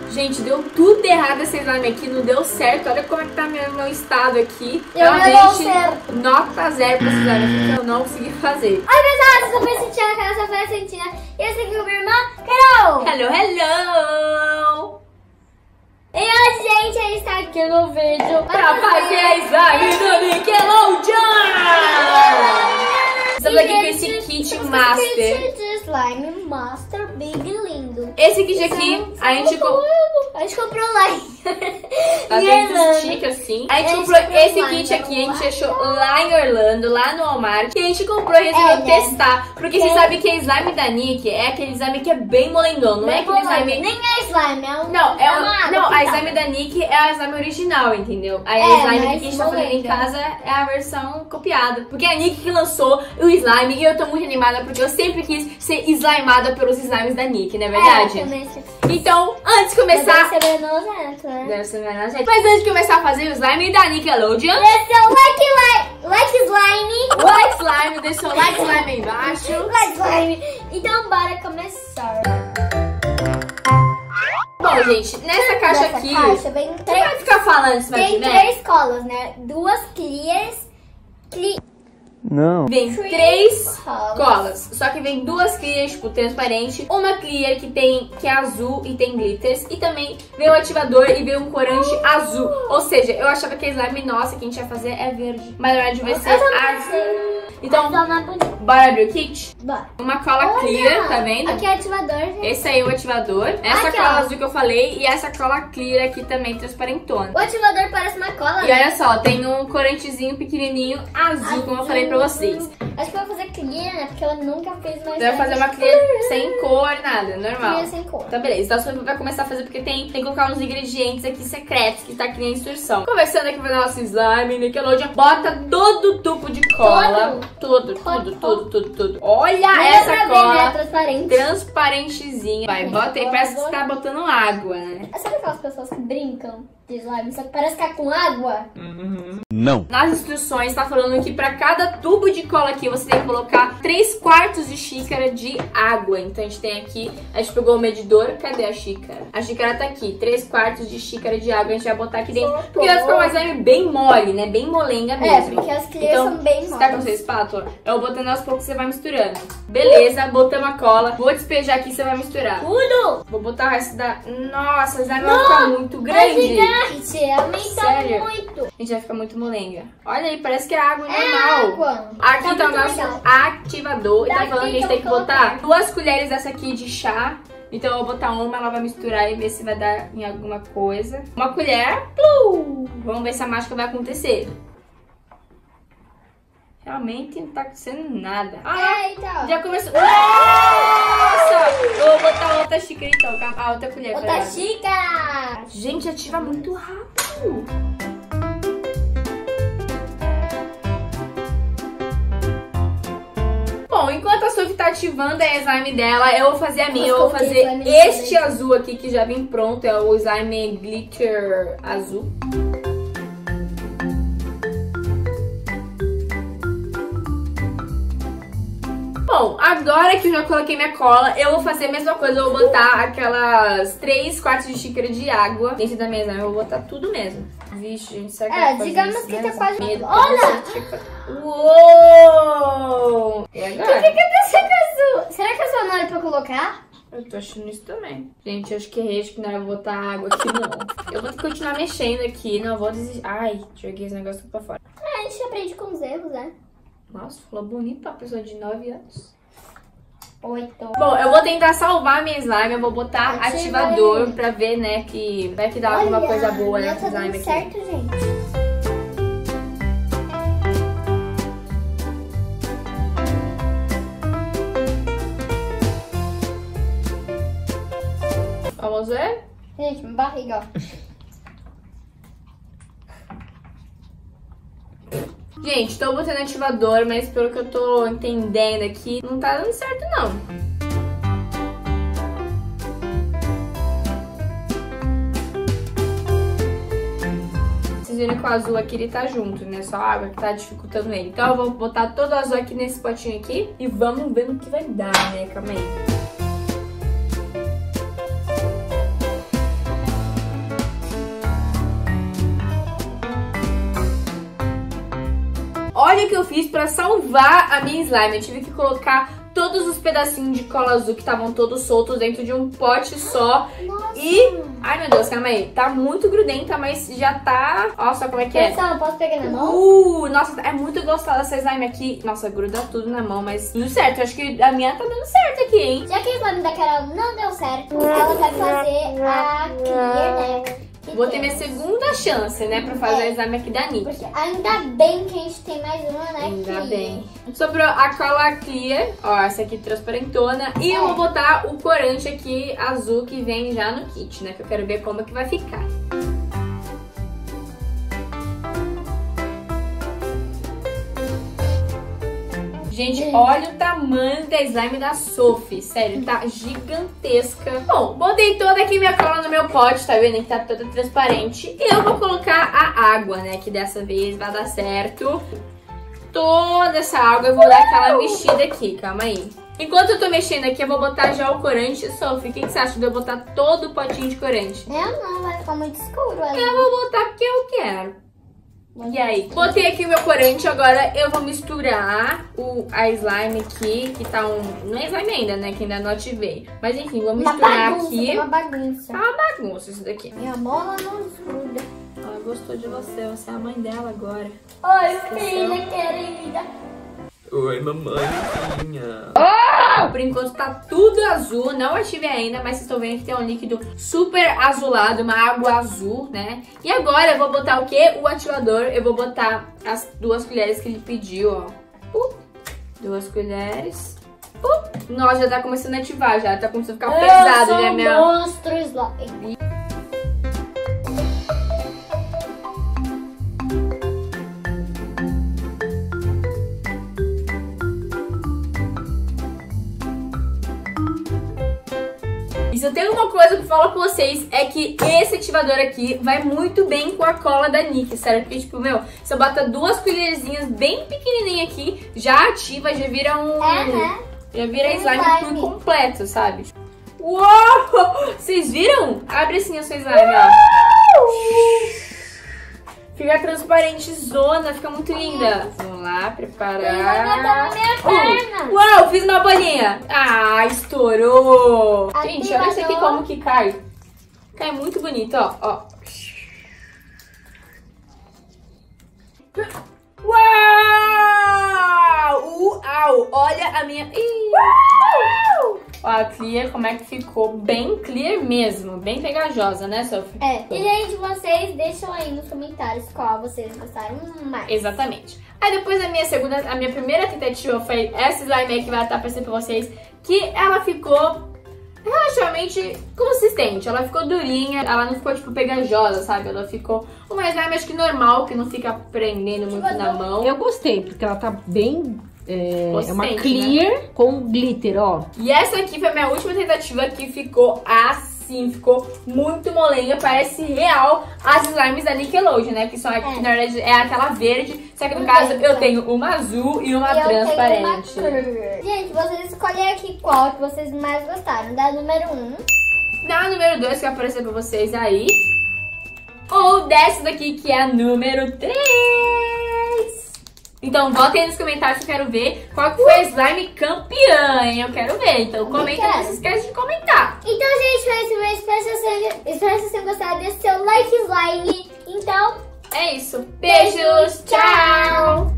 Gente, deu tudo errado esse slime aqui, não deu certo. Olha como é que tá meu estado aqui. Realmente, nota 0 pra esse slime aqui que eu não consegui fazer. Oi, pessoal, eu sou a Cintina, canal Sofia Cintina. E eu sei que é minha irmã, Carol. Hello, hello! E a gente está aqui no vídeo pra fazer slime do Nickelodeon! Estamos aqui com esse kit master. Kit de slime master big lindo. Esse kit aqui, a gente comprou lá. Tá bem chique assim. A gente comprou esse kit aqui, a gente achou lá em Orlando, lá no Walmart. Que a gente comprou e resolveu testar. Porque você sabe que a slime da Nick é aquele slime que é bem molengão. Não é aquele slime... Nem é slime, é um... Não, a slime da Nick é a slime original, entendeu? A slime que a gente tá fazendo em casa é a versão copiada. Porque é a Nick que lançou o slime e eu tô muito animada porque eu sempre quis ser slimada pelos slimes da Nick, não é verdade? Então, antes de começar... Deve ser nojento, né? Deve ser nojento. Mas antes de começar a fazer o slime da Nickelodeon... Deixa o like slime! Like slime, deixa o like slime aí embaixo. Like slime! Então, bora começar. Bom, gente, nessa caixa aqui... Caixa vem você vai ficar falando isso aqui, tem né? 3 colas, né? 2 clears... Não. Vem 3 colas. Só que vem 2 clears, tipo, transparente. Uma clear que é azul e tem glitters. E também vem um ativador e vem um corante azul. Ou seja, eu achava que a slime nossa que a gente ia fazer é verde. Mas na verdade vai ser azul. Então, bora abrir o kit? Bora. Uma cola clear, tá vendo? Aqui é o ativador, gente. Esse aí é o ativador. Essa aqui, cola ó. azul que eu falei. E essa cola clear aqui também, transparentona. O ativador parece uma cola. E olha só, tem um corantezinho pequenininho azul, como eu falei pra vocês. Acho que eu vou fazer clear, né? Porque ela nunca fez mais. Você vai fazer uma clear sem cor, nada, normal. Clear sem cor. Tá, beleza. Então você vai começar a fazer porque tem que colocar uns ingredientes aqui secretos que tá aqui na instrução. Conversando aqui com o nosso slime, Nickelodeon. Bota todo o tubo de cola. Tudo. Olha essa cola. Ver, né? Transparente. Transparentezinha. Vai, bota aí, parece que você tá botando água, né? Sabe aquelas pessoas que brincam de slime, só que parece que tá com água? Não. Nas instruções tá falando que pra cada tubo de cola aqui você tem que colocar 3/4 de xícara de água. Então a gente tem aqui, a gente pegou o medidor, cadê a xícara? A xícara tá aqui, 3/4 de xícara de água a gente vai botar aqui dentro. Porque vai ficar uma slime bem mole, né? Bem molenga mesmo. Porque as clears são bem moles. Você tá com sua espátula? Eu vou botando aos poucos, você vai misturando. Beleza, botamos a cola. Vou despejar aqui, você vai misturar. Tudo! Vou botar o resto da... Nossa, a slime vai ficar muito grande. Gente, aumenta Sério? muito. A gente vai ficar muito molenga. Olha aí, parece que é água normal. Água. Aqui tá o muito nosso legal. ativador. E tá Daqui falando que a gente que tem eu que vou botar 2 colheres dessa aqui de chá. Então eu vou botar uma, ela vai misturar e ver se vai dar em alguma coisa. Uma colher. Plum! Vamos ver se a mágica vai acontecer. Realmente não tá acontecendo nada. Eita. Já começou. Nossa! Eu vou botar outra xícara então. A outra colher. Outra xícara. Gente, ativa muito rápido. Bom, enquanto a Sophie tá ativando a slime dela, eu vou fazer a minha. Eu vou fazer este azul aqui que já vem pronto. É o slime glitter azul. Bom, agora que eu já coloquei minha cola, eu vou fazer a mesma coisa. Eu vou botar aquelas 3/4 de xícara de água dentro da minha slime. Eu vou botar tudo mesmo. Vixe, gente, será que vai fazer digamos isso que mesmo? tá quase... Medo, Olha! Uou! E agora? O que aconteceu com a sua? Será que a sua não é pra colocar? Eu tô achando isso também. Gente, acho que errei, acho que não era botar água aqui, não. Eu vou continuar mexendo aqui, não vou desistir. Ai, joguei esse negócio pra fora. A gente aprende com os erros, né? Nossa, falou bonito pra uma pessoa de 9 anos. 8. Bom, eu vou tentar salvar minha slime, eu vou botar ativador pra ver, né, que vai que dá alguma coisa boa nessa slime aqui. Certo, gente. Vamos ver? Gente, minha barriga, ó. Gente, tô botando ativador, mas pelo que eu tô entendendo aqui, não tá dando certo, não. Vocês viram que o azul aqui, ele tá junto, né? Só a água que tá dificultando ele. Então eu vou botar todo o azul aqui nesse potinho aqui e vamos ver no que vai dar, né? Calma aí. olha o que eu fiz pra salvar a minha slime. Eu tive que colocar todos os pedacinhos de cola azul que estavam todos soltos dentro de um pote só. Nossa. E... ai, meu Deus, calma aí. Tá muito grudenta, mas já tá... Olha só como é que é. Pessoal, posso pegar na mão? Nossa, é muito gostosa essa slime aqui. Nossa, gruda tudo na mão, mas tudo certo. Eu acho que a minha tá dando certo aqui, hein? Já que a slime da Carol não deu certo, ela vai fazer a clear, né? Vou ter minha segunda chance, né, pra fazer a slime aqui da Nick. Porque ainda bem que a gente tem mais uma, né? Ainda bem. Sobrou a cola clear, ó, essa aqui transparentona. E eu vou botar o corante aqui azul que vem já no kit, né, que eu quero ver como que vai ficar. Gente, olha o tamanho da slime da Sophie. Sério, tá gigantesca. Bom, botei toda aqui minha cola no meu pote, tá vendo? Que tá toda transparente. E eu vou colocar a água, né? Que dessa vez vai dar certo. Toda essa água eu vou dar aquela mexida aqui, calma aí. Enquanto eu tô mexendo aqui, eu vou botar já o corante. Sophie, o que você acha de eu botar todo o potinho de corante? Eu não, vai ficar muito escuro ali. Eu vou botar porque eu quero. E aí? Botei aqui o meu corante, agora eu vou misturar a slime aqui, que tá não é slime ainda, né, que ainda não ativei. Mas enfim, vou misturar aqui. Uma bagunça. Tá uma bagunça isso daqui. Minha bola não escura. Ela gostou de você é a mãe dela agora. Oi, filha querida. Oi, mamãezinha. Por enquanto tá tudo azul, não ativei ainda, mas vocês estão vendo que tem um líquido super azulado, uma água azul, né? E agora eu vou botar o quê? O ativador. Eu vou botar as 2 colheres que ele pediu, ó. 2 colheres. Nossa, já tá começando a ativar, já tá começando a ficar pesado, né, minha... monstro slime. E se eu tenho uma coisa pra falar com vocês, é que esse ativador aqui vai muito bem com a cola da Nick, sério? Porque, tipo, meu, se eu botar 2 colherzinhas bem pequenininhas aqui, já ativa, já vira já vira slime por completo, sabe? Uou! Vocês viram? Abre assim a sua slime, ó. Fica transparente zona, fica muito linda. Vamos lá, preparar. Uau, fiz uma bolinha. Ah, estourou. Gente, olha isso aqui como que cai. Cai muito bonito, ó. Uau! Uau! Olha a minha... Ó, a clear, como é que ficou? Bem clear mesmo. Bem pegajosa, né, Sophie? E, gente, vocês deixam aí nos comentários qual vocês gostaram mais. Exatamente. Aí depois a minha primeira tentativa foi essa slime aí que vai estar aparecendo pra vocês, que ela ficou relativamente consistente. Ela ficou durinha, ela não ficou, tipo, pegajosa, sabe? Ela ficou uma slime, acho que normal, que não fica prendendo muito na mão. Eu gostei, porque ela tá bem... É uma né? clear com glitter, ó. E essa aqui foi a minha última tentativa, que ficou assim, ficou muito molenga, parece real as slimes da Nickelodeon, né? Que são aqui, que na verdade é aquela verde, só que no caso eu tenho uma azul e uma transparente. Gente, vocês escolhem aqui qual que vocês mais gostaram, da número 1. Da número 2, que vai aparecer pra vocês aí. Ou dessa daqui, que é a número 3. Então, votem aí nos comentários que eu quero ver qual que foi a slime campeã, hein? Eu quero ver. Então, comenta, não se esquece de comentar. Então, gente, foi esse vídeo. Espero que vocês tenham gostado desse seu like slime. Então, é isso. Beijos, tchau!